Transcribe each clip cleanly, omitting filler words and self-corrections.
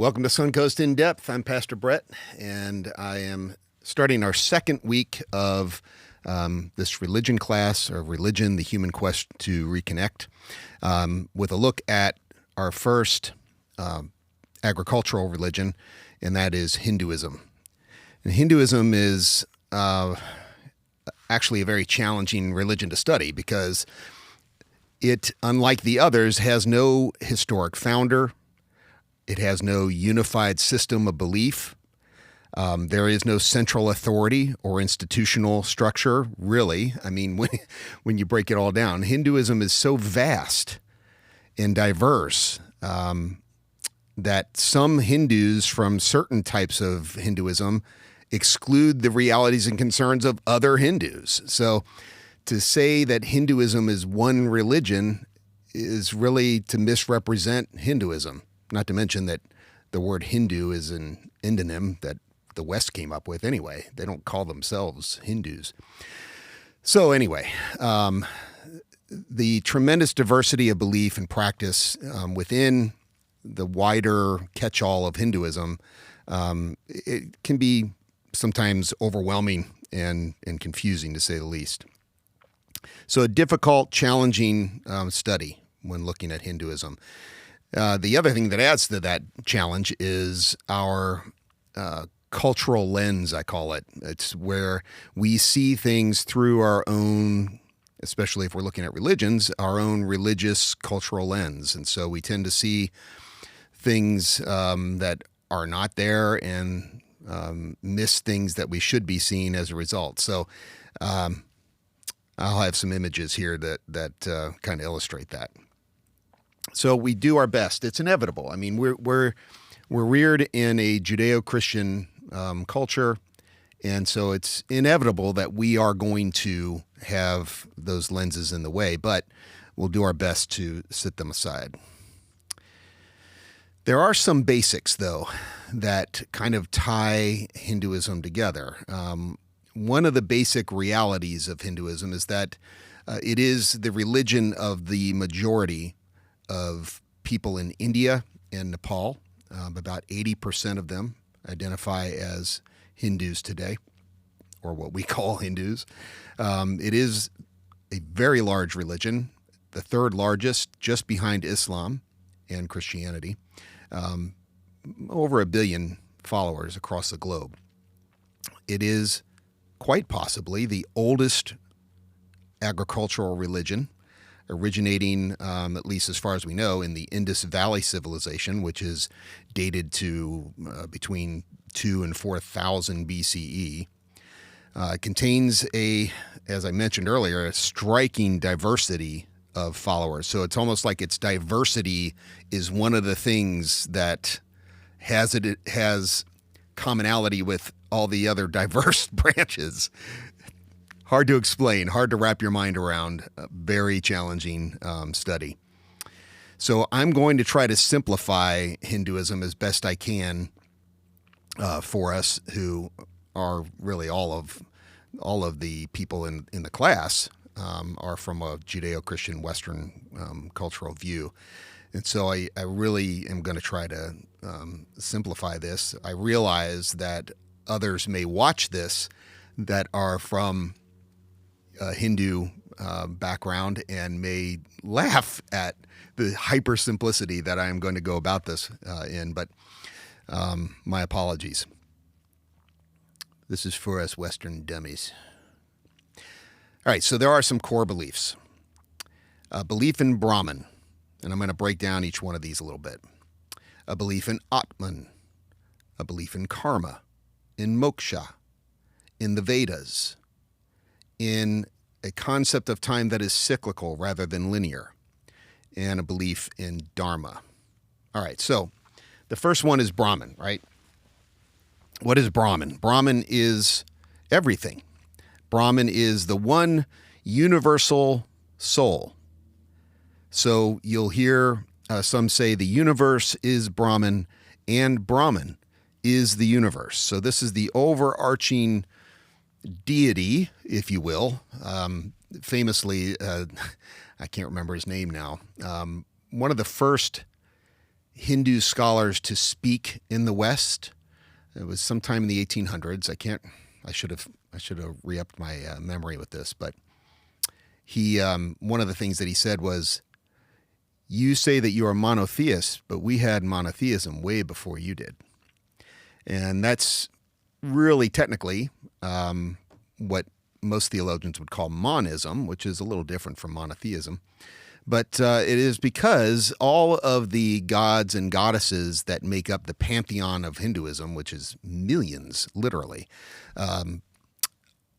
Welcome to Suncoast In Depth. I'm Pastor Brett, and I am starting our second week of this religion class, or Religion, the Human Quest to Reconnect, with a look at our first agricultural religion, and that is Hinduism. And Hinduism is actually a very challenging religion to study because it, unlike the others, has no historic founder. It has no unified system of belief. There is no central authority or institutional structure, really. I mean, when you break it all down, Hinduism is so vast and diverse that some Hindus from certain types of Hinduism exclude the realities and concerns of other Hindus. So to say that Hinduism is one religion is really to misrepresent Hinduism. Not to mention that the word Hindu is an endonym that the West came up with anyway. They don't call themselves Hindus. So anyway, the tremendous diversity of belief and practice within the wider catch-all of Hinduism, it can be sometimes overwhelming and confusing, to say the least. So a difficult, challenging study when looking at Hinduism. The other thing that adds to that challenge is our cultural lens, I call it. It's where we see things through our own, especially if we're looking at religions, our own religious cultural lens. And so we tend to see things that are not there and miss things that we should be seeing as a result. So I'll have some images here that kind of illustrate that. So we do our best. It's inevitable. I mean, we're reared in a Judeo-Christian culture, and so it's inevitable that we are going to have those lenses in the way, but we'll do our best to set them aside. There are some basics, though, that kind of tie Hinduism together. One of the basic realities of Hinduism is that it is the religion of the majority of people in India and Nepal. About 80% of them identify as Hindus today, or what we call Hindus. It is a very large religion, the third largest, just behind Islam and Christianity. Over 1 billion followers across the globe. It is quite possibly the oldest agricultural religion, originating, at least as far as we know, in the Indus Valley civilization, which is dated to between 2,000 and 4,000 BCE. It contains as I mentioned earlier, a striking diversity of followers. So it's almost like its diversity is one of the things that has commonality with all the other diverse branches. Hard to explain, hard to wrap your mind around, a very challenging study. So I'm going to try to simplify Hinduism as best I can for us who are really all of the people in the class are from a Judeo-Christian Western cultural view. And so I really am going to try to simplify this. I realize that others may watch this that are from a Hindu background and may laugh at the hyper simplicity that I am going to go about this in, but my apologies. This is for us Western dummies. All right, so there are some core beliefs. Belief in Brahman, and I'm going to break down each one of these a little bit. A belief in Atman, a belief in karma, in moksha, in the Vedas, in a concept of time that is cyclical rather than linear, and a belief in dharma. All right, so the first one is Brahman, right? What is Brahman? Brahman is everything. Brahman is the one universal soul. So you'll hear some say the universe is Brahman and Brahman is the universe. So this is the overarching deity, if you will. Famously, I can't remember his name now. One of the first Hindu scholars to speak in the West. It was sometime in the 1800s. I should have re-upped my memory with this, but one of the things that he said was, "You say that you are monotheist, but we had monotheism way before you did." And that's really technically what most theologians would call monism, which is a little different from monotheism. But it is because all of the gods and goddesses that make up the pantheon of Hinduism, which is millions, literally,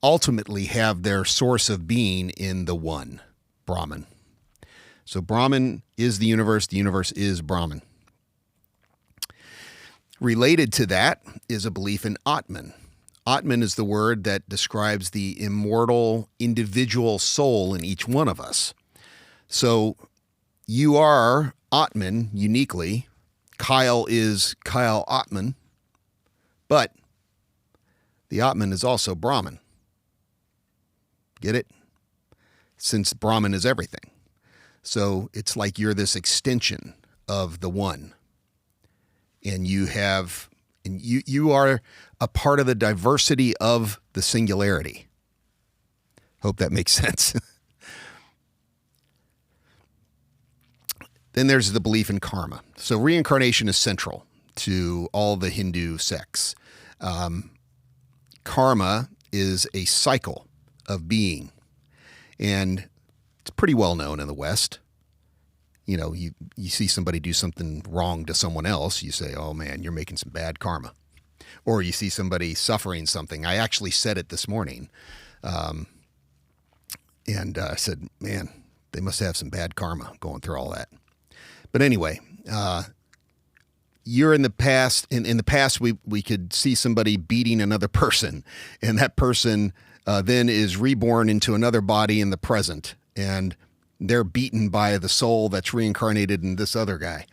ultimately have their source of being in the one, Brahman. So Brahman is the universe is Brahman. Related to that is a belief in Atman. Atman is the word that describes the immortal individual soul in each one of us. So you are Atman uniquely. Kyle is Kyle Atman. But the Atman is also Brahman. Get it? Since Brahman is everything. So it's like you're this extension of the one. And you are a part of the diversity of the singularity. Hope that makes sense. Then there's the belief in karma. So reincarnation is central to all the Hindu sects. Karma is a cycle of being, and it's pretty well known in the West. You know, you see somebody do something wrong to someone else, you say, "Oh man, you're making some bad karma." Or you see somebody suffering something. I actually said it this morning. And I said, man, they must have some bad karma going through all that. But anyway, you're in the past. In the past, we could see somebody beating another person, and that person then is reborn into another body in the present, and they're beaten by the soul that's reincarnated in this other guy.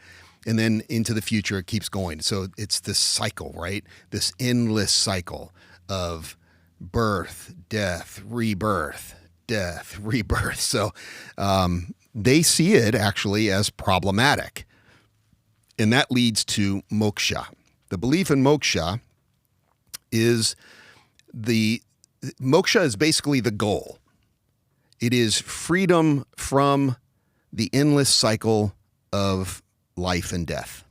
And then into the future, it keeps going. So it's this cycle, right? This endless cycle of birth, death, rebirth, death, rebirth. So they see it actually as problematic. And that leads to moksha. The belief in moksha is moksha is basically the goal. It is freedom from the endless cycle of life and death,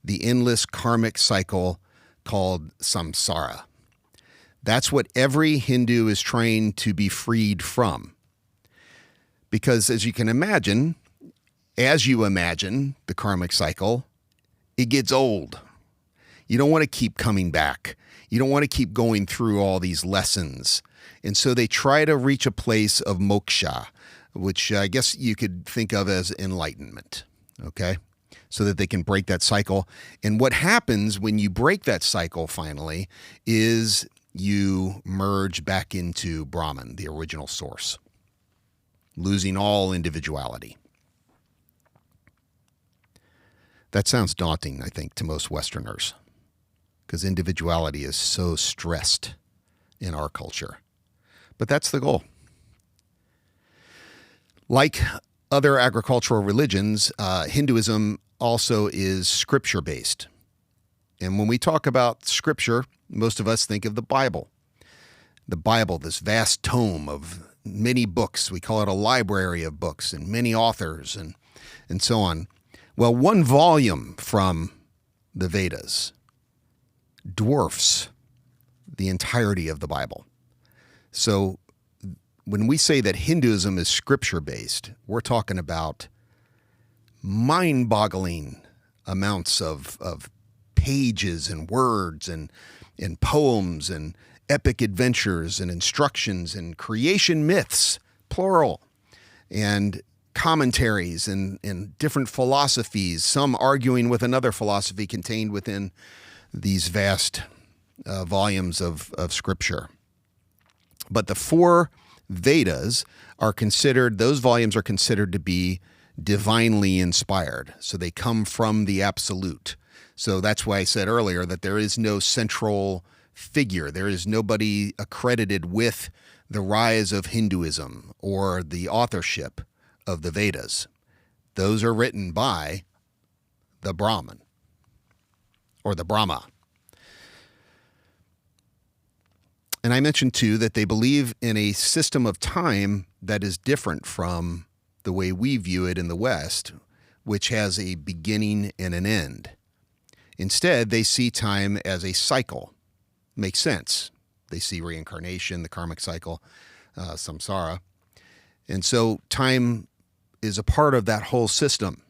the endless karmic cycle called samsara. That's what every Hindu is trained to be freed from. Because as you imagine the karmic cycle, it gets old. You don't want to keep coming back. You don't want to keep going through all these lessons. And so they try to reach a place of moksha, which I guess you could think of as enlightenment, okay? So that they can break that cycle. And what happens when you break that cycle finally is you merge back into Brahman, the original source, losing all individuality. That sounds daunting, I think, to most Westerners, because individuality is so stressed in our culture. But that's the goal. Like other agricultural religions, Hinduism also is scripture-based. And when we talk about scripture, most of us think of the Bible. The Bible, this vast tome of many books. We call it a library of books and many authors and so on. Well, one volume from the Vedas dwarfs the entirety of the Bible. So when we say that Hinduism is scripture-based, we're talking about mind-boggling amounts of pages and words and poems and epic adventures and instructions and creation myths, plural, and commentaries and different philosophies, some arguing with another philosophy contained within these vast volumes of scripture. But the four Vedas those volumes are considered to be divinely inspired. So they come from the absolute. So that's why I said earlier that there is no central figure. There is nobody accredited with the rise of Hinduism or the authorship of the Vedas. Those are written by the Brahman or the Brahma. And I mentioned, too, that they believe in a system of time that is different from the way we view it in the West, which has a beginning and an end. Instead, they see time as a cycle. Makes sense. They see reincarnation, the karmic cycle, samsara. And so time is a part of that whole system.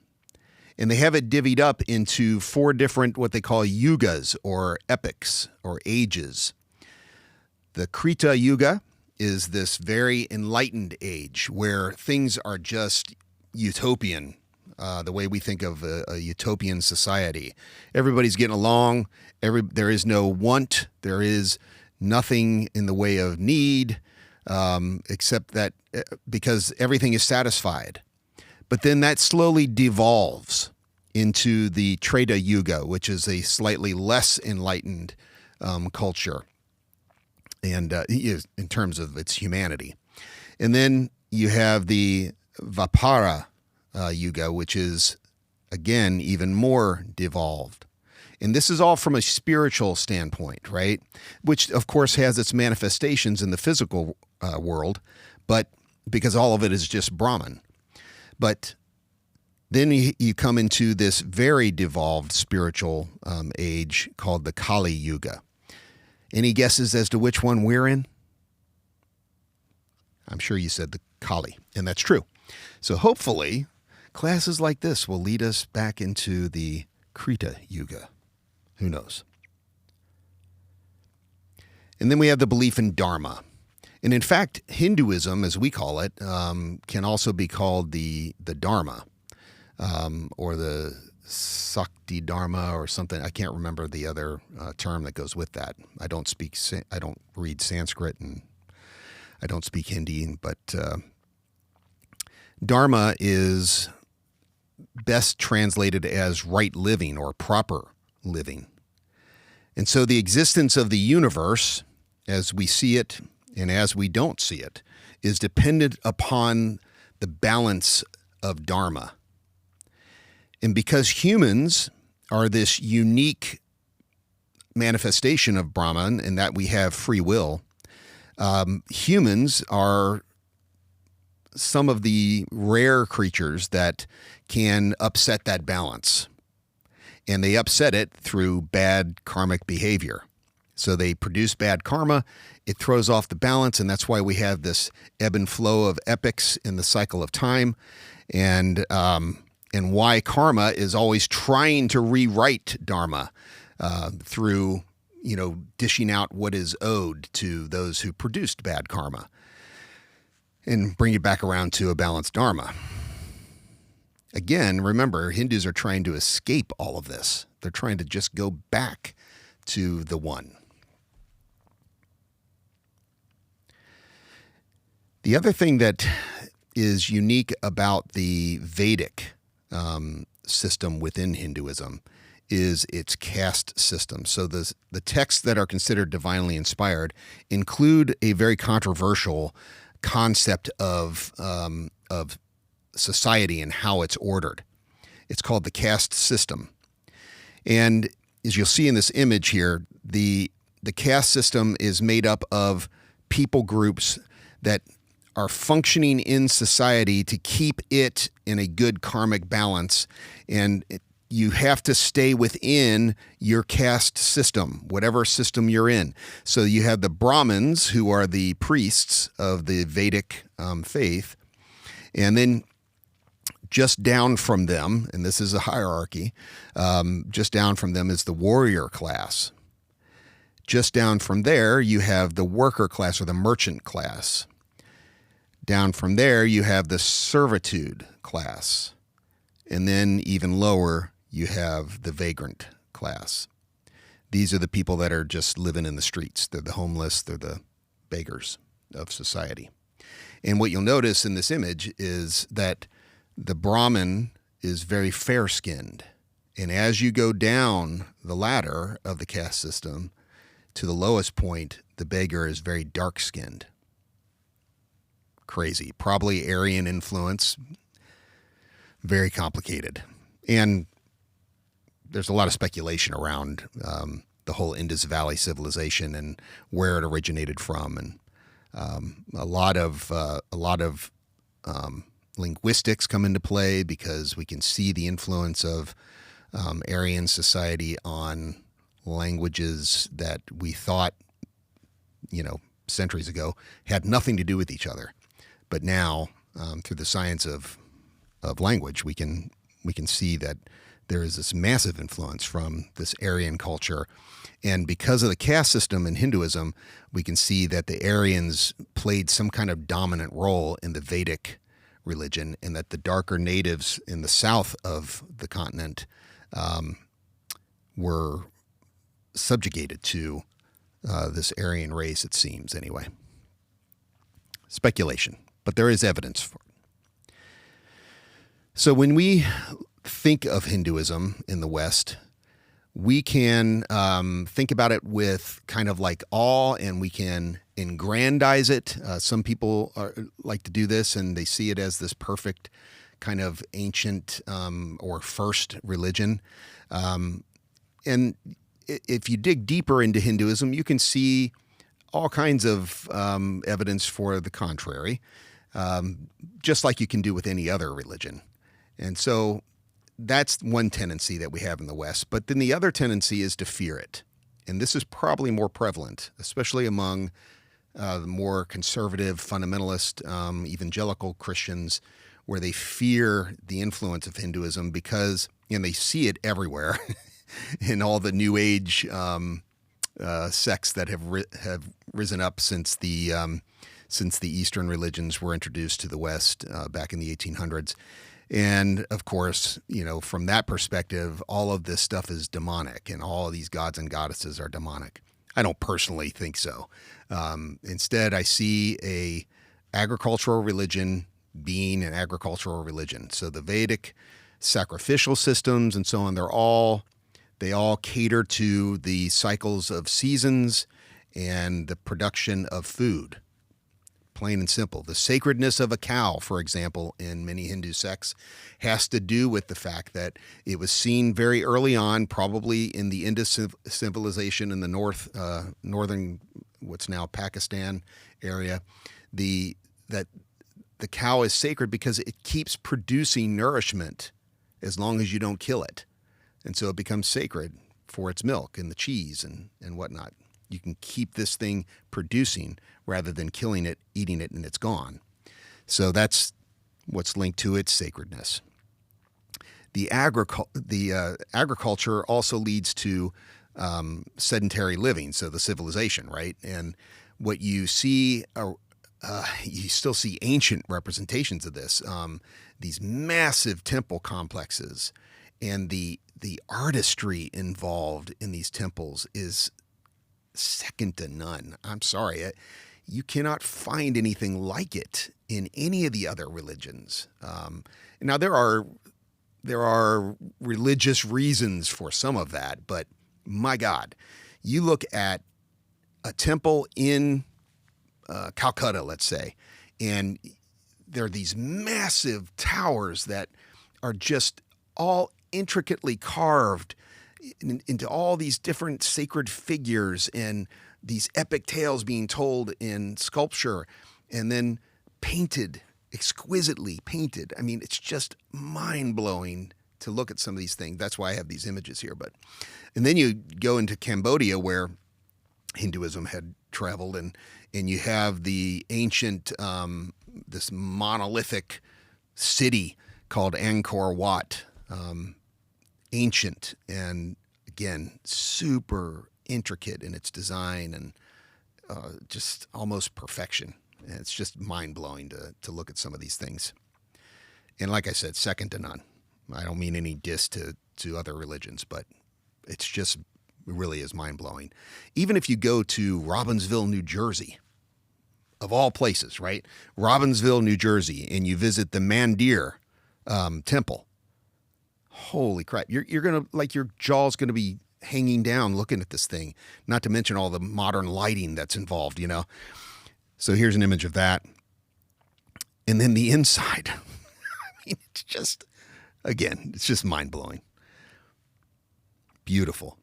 And they have it divvied up into 4 different, what they call yugas, or epochs, or ages. The Krita Yuga is this very enlightened age where things are just utopian, the way we think of a utopian society. Everybody's getting along. There is no want. There is nothing in the way of need, except that because everything is satisfied. But then that slowly devolves into the Treta Yuga, which is a slightly less enlightened culture, and in terms of its humanity. And then you have the Vapara Yuga, which is, again, even more devolved. And this is all from a spiritual standpoint, right? Which, of course, has its manifestations in the physical world, but because all of it is just Brahman. But then you come into this very devolved spiritual age called the Kali Yuga. Any guesses as to which one we're in? I'm sure you said the Kali, and that's true. So hopefully, classes like this will lead us back into the Krita Yuga. Who knows? And then we have the belief in Dharma. And in fact, Hinduism, as we call it, can also be called the Dharma, or the Sakti Dharma or something. I can't remember the other term that goes with that. I don't read Sanskrit, and I don't speak Hindi, but Dharma is best translated as right living or proper living. And so the existence of the universe, as we see it and as we don't see it, is dependent upon the balance of Dharma. And because humans are this unique manifestation of Brahman, in that we have free will, humans are some of the rare creatures that can upset that balance. And they upset it through bad karmic behavior. So they produce bad karma, it throws off the balance, and that's why we have this ebb and flow of epochs in the cycle of time, and why karma is always trying to rewrite dharma through, dishing out what is owed to those who produced bad karma and bring it back around to a balanced dharma. Again, remember, Hindus are trying to escape all of this. They're trying to just go back to the one. The other thing that is unique about the Vedic system within Hinduism is its caste system. So the texts that are considered divinely inspired include a very controversial concept of society and how it's ordered. It's called the caste system. And as you'll see in this image here, the caste system is made up of people groups that are functioning in society to keep it in a good karmic balance. And you have to stay within your caste system, whatever system you're in. So you have the Brahmins, who are the priests of the Vedic faith. And then just down from them, and this is a hierarchy, just down from them is the warrior class. Just down from there, you have the worker class or the merchant class. Down from there, you have the servitude class. And then even lower, you have the vagrant class. These are the people that are just living in the streets. They're the homeless. They're the beggars of society. And what you'll notice in this image is that the Brahmin is very fair-skinned. And as you go down the ladder of the caste system to the lowest point, the beggar is very dark-skinned. Crazy. Probably Aryan influence. Very complicated. And there's a lot of speculation around the whole Indus Valley civilization and where it originated from, and a lot of linguistics come into play because we can see the influence of Aryan society on languages that we thought, centuries ago had nothing to do with each other. But now, through the science of language, we can see that there is this massive influence from this Aryan culture. And because of the caste system in Hinduism, we can see that the Aryans played some kind of dominant role in the Vedic religion, and that the darker natives in the south of the continent were subjugated to this Aryan race, it seems, anyway. Speculation, but there is evidence for it. So when we think of Hinduism in the West, we can think about it with kind of like awe, and we can aggrandize it. Some people like to do this, and they see it as this perfect kind of ancient or first religion. And if you dig deeper into Hinduism, you can see all kinds of evidence for the contrary, just like you can do with any other religion. And so that's one tendency that we have in the West. But then the other tendency is to fear it. And this is probably more prevalent, especially among the more conservative, fundamentalist, evangelical Christians, where they fear the influence of Hinduism because, they see it everywhere in all the New Age sects that have risen up since the Eastern religions were introduced to the West back in the 1800s. And of course, from that perspective, all of this stuff is demonic, and all of these gods and goddesses are demonic. I don't personally think so. Instead, I see a agricultural religion being an agricultural religion. So the Vedic sacrificial systems and so on, they all cater to the cycles of seasons and the production of food. Plain and simple. The sacredness of a cow, for example, in many Hindu sects, has to do with the fact that it was seen very early on, probably in the Indus civilization in the northern, what's now Pakistan area, that the cow is sacred because it keeps producing nourishment as long as you don't kill it. And so it becomes sacred for its milk and the cheese and whatnot. You can keep this thing producing rather than killing it, eating it, and it's gone. So that's what's linked to its sacredness. The agriculture also leads to sedentary living, so the civilization, right? And what you see, you still see ancient representations of this. These massive temple complexes, and the artistry involved in these temples is second to none. I'm sorry. You cannot find anything like it in any of the other religions. Now, there are religious reasons for some of that, but my God, you look at a temple in Calcutta, let's say, and there are these massive towers that are just all intricately carved into all these different sacred figures and these epic tales being told in sculpture and then painted, exquisitely painted. I mean, it's just mind-blowing to look at some of these things. That's why I have these images here. And then you go into Cambodia, where Hinduism had traveled, and you have the ancient, this monolithic city called Angkor Wat. Ancient and, again, super intricate in its design and just almost perfection. And it's just mind-blowing to look at some of these things. And like I said, second to none. I don't mean any diss to other religions, but it's just really is mind-blowing. Even if you go to Robbinsville, New Jersey, of all places, right? Robbinsville, New Jersey, and you visit the Mandir temple. Holy crap. You're going to, like, your jaw's going to be hanging down looking at this thing, not to mention all the modern lighting that's involved, So here's an image of that. And then the inside. I mean, it's just mind-blowing. Beautiful.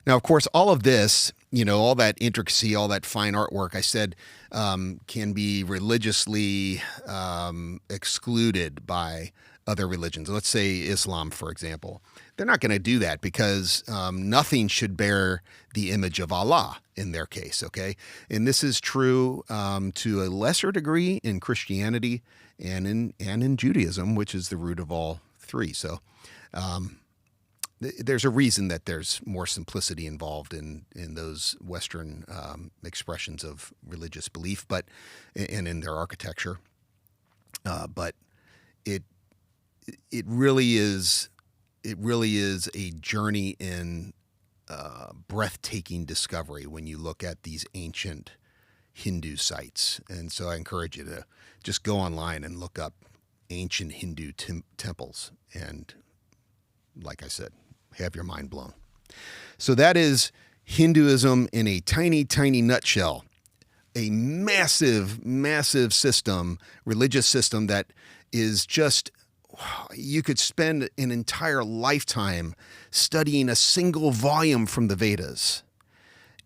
Now, of course, all of this, all that intricacy, all that fine artwork, I said, can be religiously excluded by other religions. Let's say Islam, for example. They're not going to do that because nothing should bear the image of Allah in their case, okay? And this is true to a lesser degree in Christianity and in Judaism, which is the root of all three. So there's a reason that there's more simplicity involved in those Western expressions of religious belief, and in their architecture. But it really is a journey in breathtaking discovery when you look at these ancient Hindu sites. And so I encourage you to just go online and look up ancient Hindu temples. And like I said, have your mind blown. So that is Hinduism in a tiny, tiny nutshell. A massive, massive system, religious system that is just, you could spend an entire lifetime studying a single volume from the Vedas.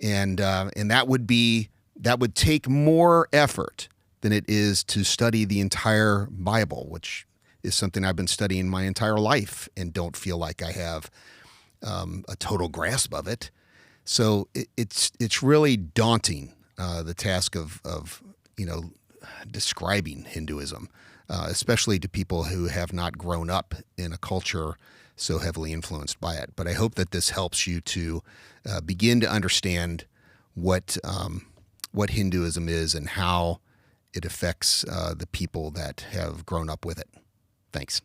And that would take more effort than it is to study the entire Bible, which is something I've been studying my entire life and don't feel like I have a total grasp of it. So it's really daunting, the task of describing Hinduism, especially to people who have not grown up in a culture so heavily influenced by it. But I hope that this helps you to begin to understand what Hinduism is and how it affects the people that have grown up with it. Thanks.